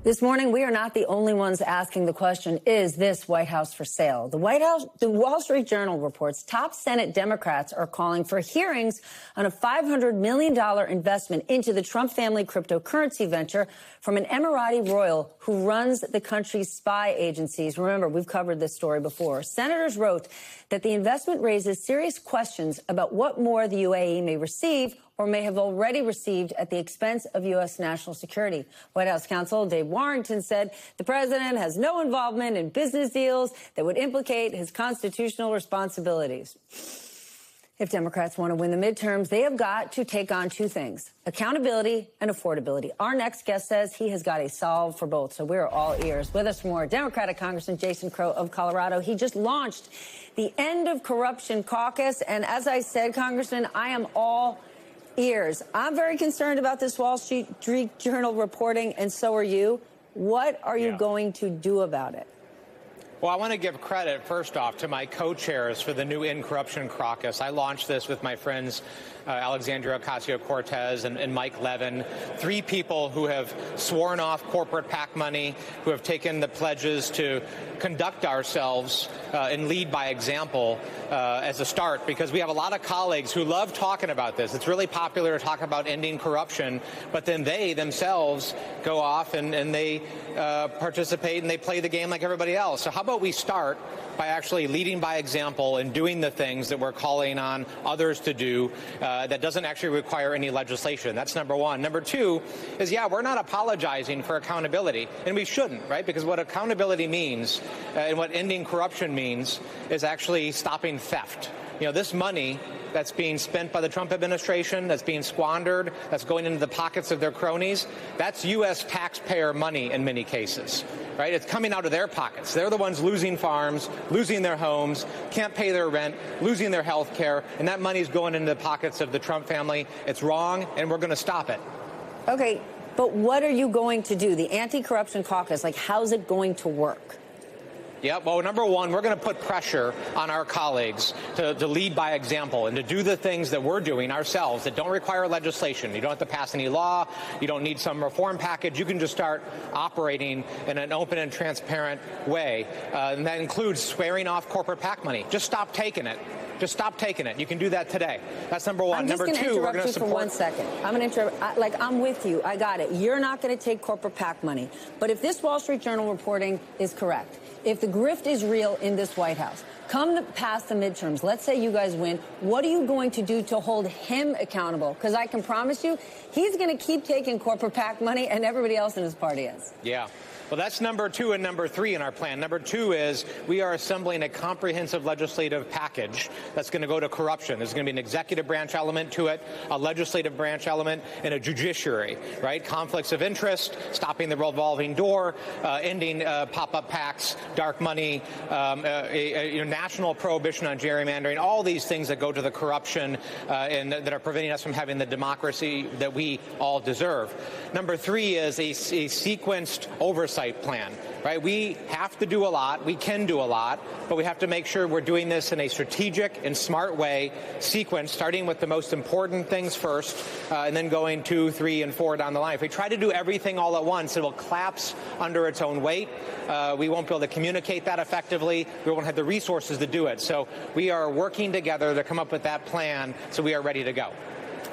This morning, we are not the only ones asking the question, is this White House for sale? The Wall Street Journal reports top Senate Democrats are calling for hearings on a $500 million investment into the Trump family cryptocurrency venture from an Emirati royal who runs the country's spy agencies. Remember, we've covered this story before. Senators wrote that the investment raises serious questions about what more the UAE may receive or may have already received at the expense of U.S. national security. White House counsel Dave Warrington said the president has no involvement in business deals that would implicate his constitutional responsibilities. If Democrats want to win the midterms, they have got to take on two things: accountability and affordability. Our next guest says he has got a solve for both, so we're all ears. With us for more, Democratic Congressman Jason Crow of Colorado. He just launched the End of Corruption Caucus, and as I said, Congressman, I am all ears. I'm very concerned about this Wall Street Journal reporting, and so are you. What are you going to do about it? Well, I want to give credit, first off, to my co-chairs for the new End Corruption Caucus. I launched this with my friends Alexandria Ocasio-Cortez and Mike Levin, three people who have sworn off corporate PAC money, who have taken the pledges to conduct ourselves and lead by example as a start, because we have a lot of colleagues who love talking about this. It's really popular to talk about ending corruption, but then they themselves go off and they participate and they play the game like everybody else. So how about we start by actually leading by example and doing the things that we're calling on others to do that doesn't actually require any legislation. That's number one. Number two is, we're not apologizing for accountability, and we shouldn't, right? Because what accountability means and what ending corruption means is actually stopping theft. You know, this money that's being spent by the Trump administration, that's being squandered, that's going into the pockets of their cronies, that's U.S. taxpayer money in many cases, right? It's coming out of their pockets. They're the ones losing farms, losing their homes, can't pay their rent, losing their health care, and that money is going into the pockets of the Trump family. It's wrong, and we're going to stop it. Okay, but what are you going to do? The Anti-Corruption Caucus, how's it going to work? Yeah, well, number one, we're going to put pressure on our colleagues to lead by example and to do the things that we're doing ourselves that don't require legislation. You don't have to pass any law. You don't need some reform package. You can just start operating in an open and transparent way. And that includes swearing off corporate PAC money. Just stop taking it. Just stop taking it. You can do that today. That's number one. Number two, we're going to support. For 1 second. I'm going to interrupt. I'm with you. I got it. You're not going to take corporate PAC money. But if this Wall Street Journal reporting is correct, if the grift is real in this White House, past the midterms, let's say you guys win, what are you going to do to hold him accountable? Because I can promise you, he's going to keep taking corporate PAC money, and everybody else in his party is. Yeah. Well, that's number two and number three in our plan. Number two is we are assembling a comprehensive legislative package that's going to go to corruption. There's going to be an executive branch element to it, a legislative branch element, and a judiciary, right? Conflicts of interest, stopping the revolving door, ending pop-up PACs, dark money, a national prohibition on gerrymandering, all these things that go to the corruption and that are preventing us from having the democracy that we all deserve. Number three is a sequenced oversight plan, right? We have to do a lot. We can do a lot, but we have to make sure we're doing this in a strategic and smart way, sequence, starting with the most important things first, and then going 2, 3, and 4 down the line. If we try to do everything all at once, it will collapse under its own weight. We won't be able to communicate that effectively. We won't have the resources to do it. So we are working together to come up with that plan so we are ready to go.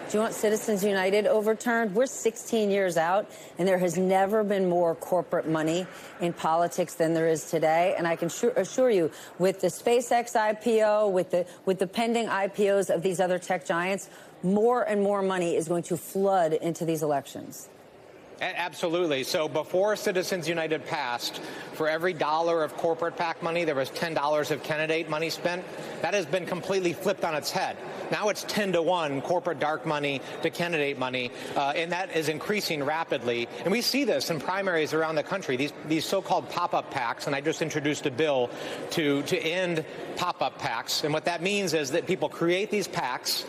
Do you want Citizens United overturned? We're 16 years out, and there has never been more corporate money in politics than there is today. And I can assure you, with the SpaceX IPO, with the pending IPOs of these other tech giants, more and more money is going to flood into these elections. Absolutely. So before Citizens United passed, for every $1 of corporate PAC money, there was $10 of candidate money spent. That has been completely flipped on its head. Now it's 10-to-1 corporate dark money to candidate money, and that is increasing rapidly. And we see this in primaries around the country, these so-called pop-up PACs, and I just introduced a bill to end pop-up PACs. And what that means is that people create these PACs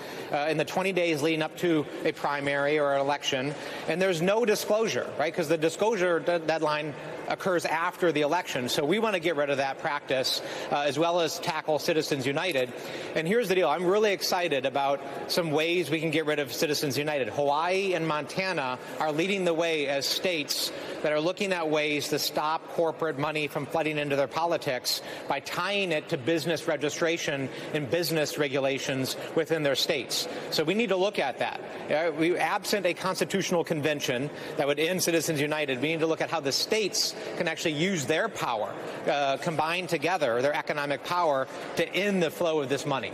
in the 20 days leading up to a primary or an election, and there's no disclosure, right? Because the disclosure deadline occurs after the election. So we want to get rid of that practice as well as tackle Citizens United. And here's the deal. I'm really excited about some ways we can get rid of Citizens United. Hawaii and Montana are leading the way as states that are looking at ways to stop corporate money from flooding into their politics by tying it to business registration and business regulations within their states. So we need to look at that. Absent a constitutional convention that would end Citizens United, we need to look at how the states can actually use their power, combine together their economic power to end the flow of this money.